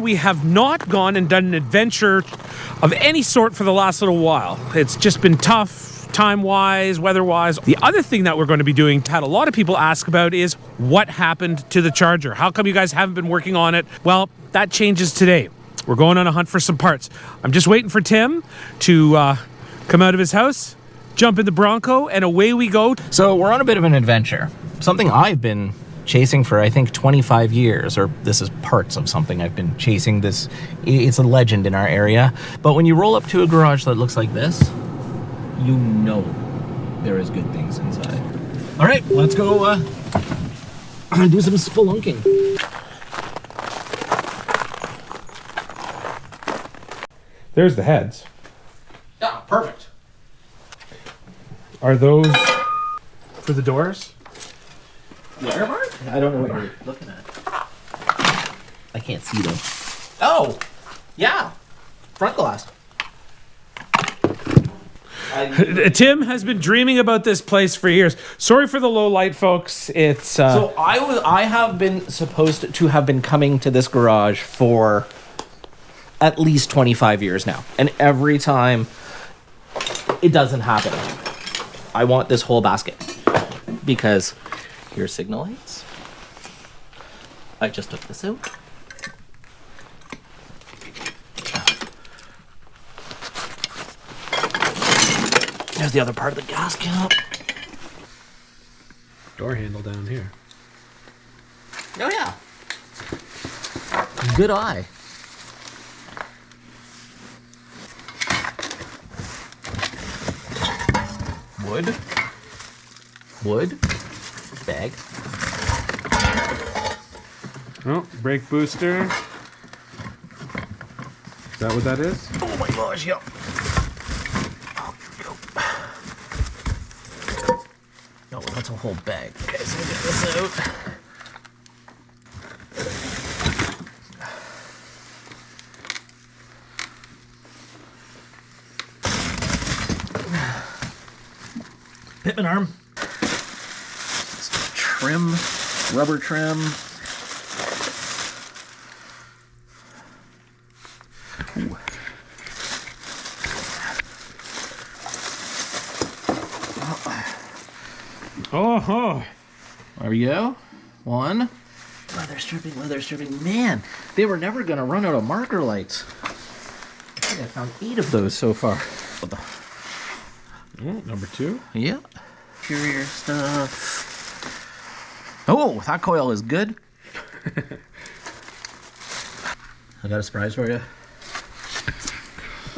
we have not gone and done an adventure of any sort for the last little while. It's just been tough, time-wise, weather-wise. The other thing that we're going to be doing, had a lot of people ask about, is what happened to the Charger? How come you guys haven't been working on it? Well, that changes today. We're going on a hunt for some parts. I'm just waiting for Tim to come out of his house, jump in the Bronco, and away we go. So we're on a bit of an adventure. Something I've been chasing for, I think, 25 years, or this is parts of something I've been chasing. It's a legend in our area. But when you roll up to a garage that looks like this, you know there is good things inside. All right, let's go do some spelunking. There's the heads. Yeah, perfect. Are those for the doors? Where, Mark? I don't know what you're looking at. I can't see them. Oh, yeah. Front glass. Tim has been dreaming about this place for years. Sorry for the low light, folks. It's So I have been supposed to have been coming to this garage for at least 25 years now. And every time it doesn't happen. I want this whole basket because here's signal lights. I just took this out. There's the other part of the gas cap. door handle down here. Oh yeah. Good eye. Wood. Bag. Oh, brake booster. Is that what that is? Oh my gosh, yep. No, that's a whole bag. Okay, so get this out. Pitman arm. Trim, rubber trim. Ooh. Oh, There we go. One. Leather stripping. Man, they were never gonna run out of marker lights. I think I found 8 of those so far. oh, number 2. Yeah. Interior stuff. Oh, that coil is good. I got a surprise for you.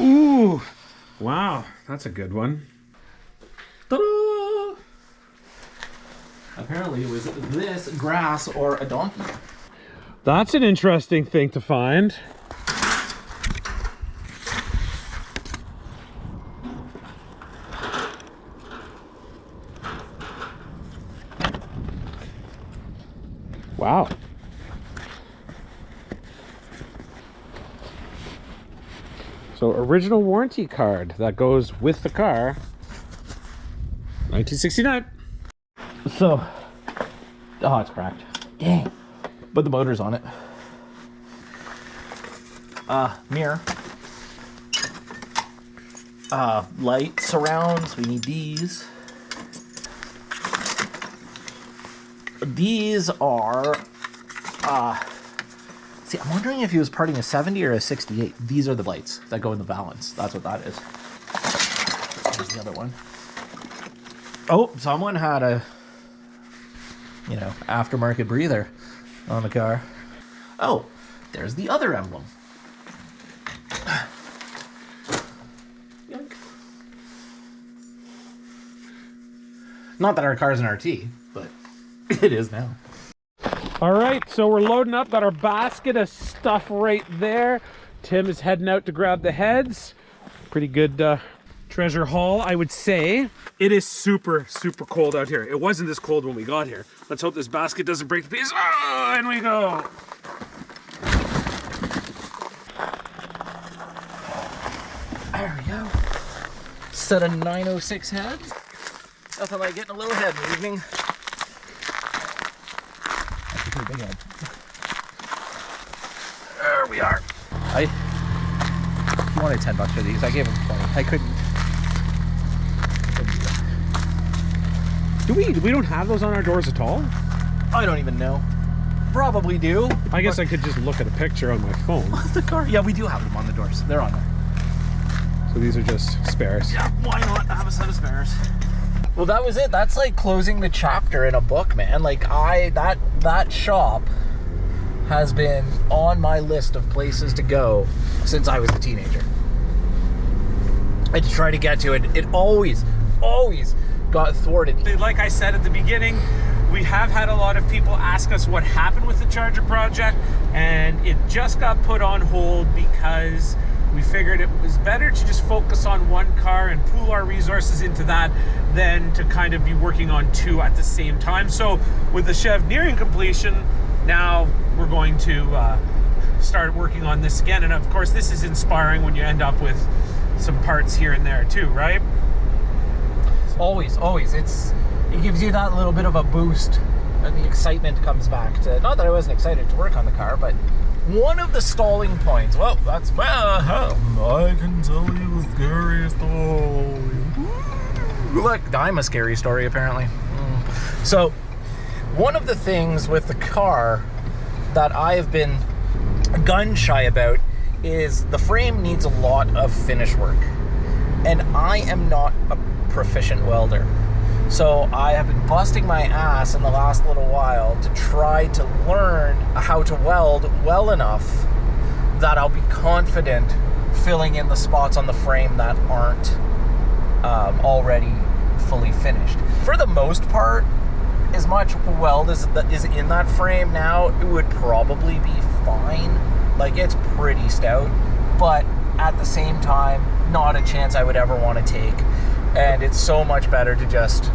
Ooh, wow, that's a good one. Ta-da! Apparently it was this grass or a donkey. That's an interesting thing to find. Wow. So original warranty card that goes with the car. 1969. So, oh, it's cracked. Dang. But the motor's on it. Mirror. Light surrounds. We need these. These are, see, I'm wondering if he was parting a 70 or a 68. These are the lights that go in the valance. That's what that is. There's the other one. Oh, someone had a, aftermarket breather on the car. Oh, there's the other emblem. Yoink. Not that our car's an RT, but it is now. All right, so we're loading up, got our basket of stuff right there. Tim is heading out to grab the heads. Pretty good treasure haul, I would say. It is super, super cold out here. It wasn't this cold when we got here. Let's hope this basket doesn't break the piece. Oh, in we go. There we go. Set of 906 heads. Nothing like getting a little head in the evening. That's a pretty big head. There we are. He wanted $10 for these. I gave him 20. I couldn't. Do we don't have those on our doors at all? I don't even know. Probably do. I guess I could just look at a picture on my phone. The car. Yeah, we do have them on the doors. They're on there. So these are just spares. Yeah, why not have a set of spares? Well, that was it. That's like closing the chapter in a book, man. Like that shop has been on my list of places to go since I was a teenager. I try to get to it. It always got thwarted. Like I said at the beginning, we have had a lot of people ask us what happened with the Charger project, and it just got put on hold because we figured it was better to just focus on one car and pool our resources into that than to kind of be working on two at the same time. So with the Chev nearing completion, now we're going to start working on this again. And of course, this is inspiring when you end up with some parts here and there too, right? Always. It gives you that little bit of a boost, and the excitement comes back to, not that I wasn't excited to work on the car, but one of the stalling points, I can tell you a scary story. Look, I'm a scary story apparently. So one of the things with the car that I've been gun shy about is the frame needs a lot of finish work, and I am not a proficient welder. So I have been busting my ass in the last little while to try to learn how to weld well enough that I'll be confident filling in the spots on the frame that aren't already fully finished. For the most part, as much weld as is in that frame now, it would probably be fine. Like, it's pretty stout, but at the same time, not a chance I would ever want to take. And it's so much better to just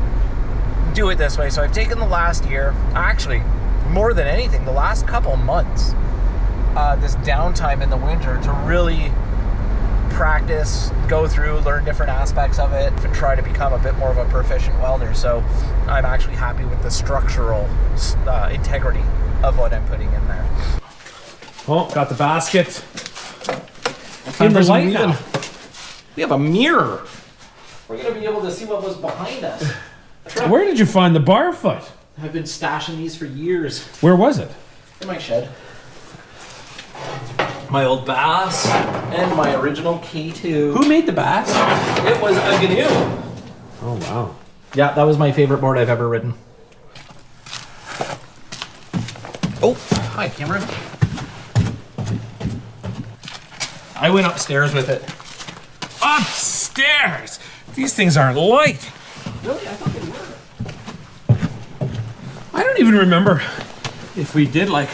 do it this way. So I've taken the last year, actually more than anything, the last couple months, this downtime in the winter to really practice, go through, learn different aspects of it, and try to become a bit more of a proficient welder. So I'm actually happy with the structural integrity of what I'm putting in there. Oh, got the basket. In the light now. We have a mirror. We're gonna be able to see what was behind us. Where did you find the bar foot? I've been stashing these for years. Where was it? In my shed. My old Bass and my original K2. Who made the Bass? It was a GNU. Oh, wow. Yeah, that was my favorite board I've ever ridden. Oh, hi, camera. I went upstairs with it. Upstairs? These things aren't light. Really? I thought they were. I don't even remember if we did like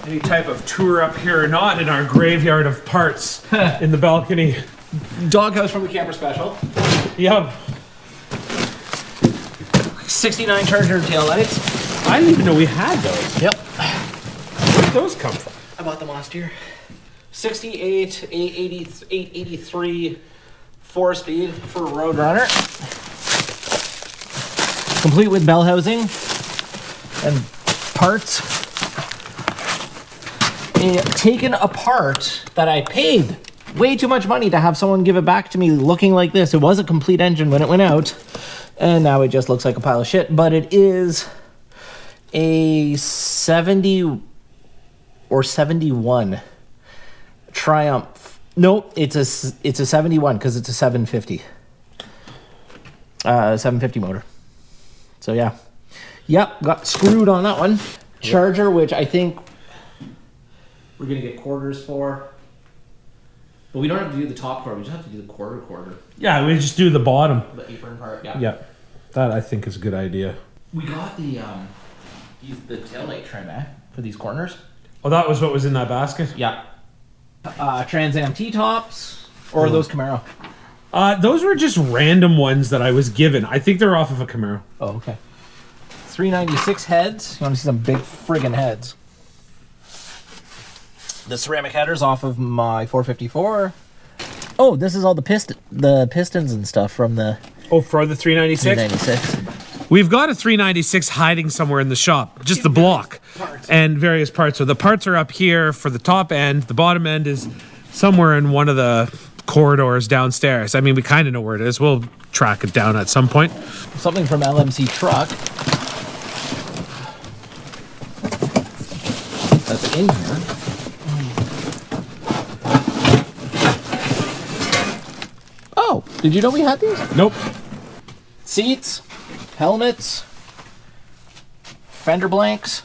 any type of tour up here or not in our graveyard of parts in the balcony. Doghouse from the camper special. Yep. 69 Charger tail lights. I didn't even know we had those. Yep. Where did those come from? I bought them last year. 68, 883 4-speed for Roadrunner. Complete with bell housing and parts. Taken apart that I paid way too much money to have someone give it back to me looking like this. It was a complete engine when it went out, and now it just looks like a pile of shit. But it is a 70 or 71 Triumph. No, it's a 71 because it's a 750. 750 motor. So yeah. Yep, got screwed on that one. Charger, which I think we're gonna get quarters for. But we don't have to do the top quarter, we just have to do the quarter. Yeah, we just do the bottom. The apron part, yeah. Yeah. That I think is a good idea. We got the taillight trim, for these corners. Oh, that was what was in that basket? Yeah. Trans Am T-tops, or those Camaro? Those were just random ones that I was given. I think they're off of a Camaro. Oh, okay. 396 heads. You want to see some big friggin' heads? The ceramic headers off of my 454. Oh, this is all the pistons and stuff from the... Oh, for the 396? 396. We've got a 396 hiding somewhere in the shop. Just the block. and various parts. So the parts are up here for the top end. The bottom end is somewhere in one of the corridors downstairs. I mean, we kind of know where it is. We'll track it down at some point. Something from LMC Truck that's in here. Oh, did you know we had these? Nope. Seats, helmets, fender blanks.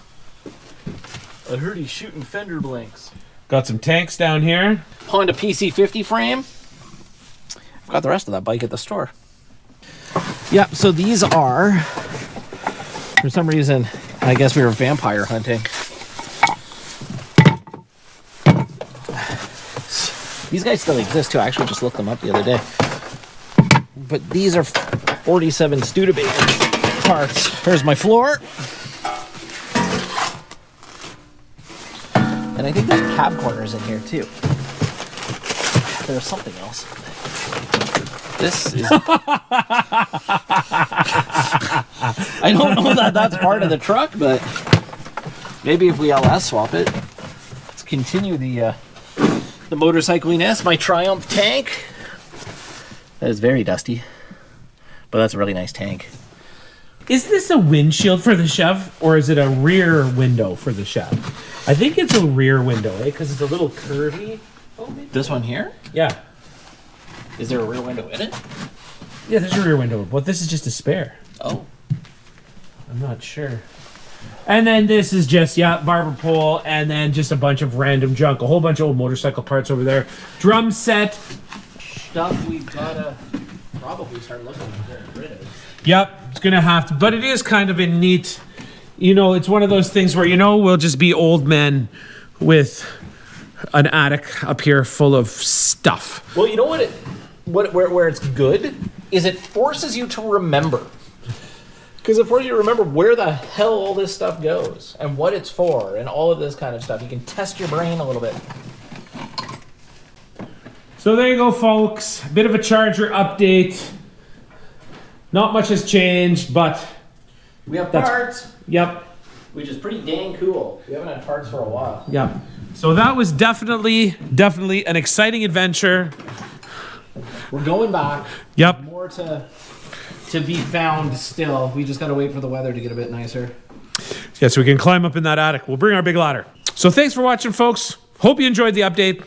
I heard he's shooting fender blanks. Got some tanks down here. Honda PC50 frame. I've got the rest of that bike at the store. Yeah, so these are, for some reason, I guess we were vampire hunting. These guys still exist too. I actually just looked them up the other day. But these are 47 Studebaker parts. Here's my floor. And I think there's cab corners in here too. There's something else. This is... I don't know that that's part of the truck, but maybe if we LS swap it. Let's continue the motorcycliness. My Triumph tank. That is very dusty, but that's a really nice tank. Is this a windshield for the Chev, or is it a rear window for the Chev? I think it's a rear window, eh? Because it's a little curvy. Oh, maybe. This one here? Yeah. Is there a rear window in it? Yeah, there's a rear window, but this is just a spare. Oh. I'm not sure. And then this is just, yeah, barber pole, and then just a bunch of random junk. A whole bunch of old motorcycle parts over there. Drum set. Stuff we've gotta probably start looking at getting rid of. Yep, it's gonna have to, but it is kind of a neat, you know, it's one of those things where, you know, we'll just be old men with an attic up here full of stuff. Well, you know where it's good is it forces you to remember. Because it forces you to remember where the hell all this stuff goes and what it's for and all of this kind of stuff. You can test your brain a little bit. So there you go, folks. A bit of a charger update. Not much has changed, but we have parts. Yep. Which is pretty dang cool. We haven't had parts for a while. Yep. So that was definitely an exciting adventure. We're going back. Yep. More to be found still. We just got to wait for the weather to get a bit nicer. Yeah, so we can climb up in that attic. We'll bring our big ladder. So thanks for watching, folks. Hope you enjoyed the update.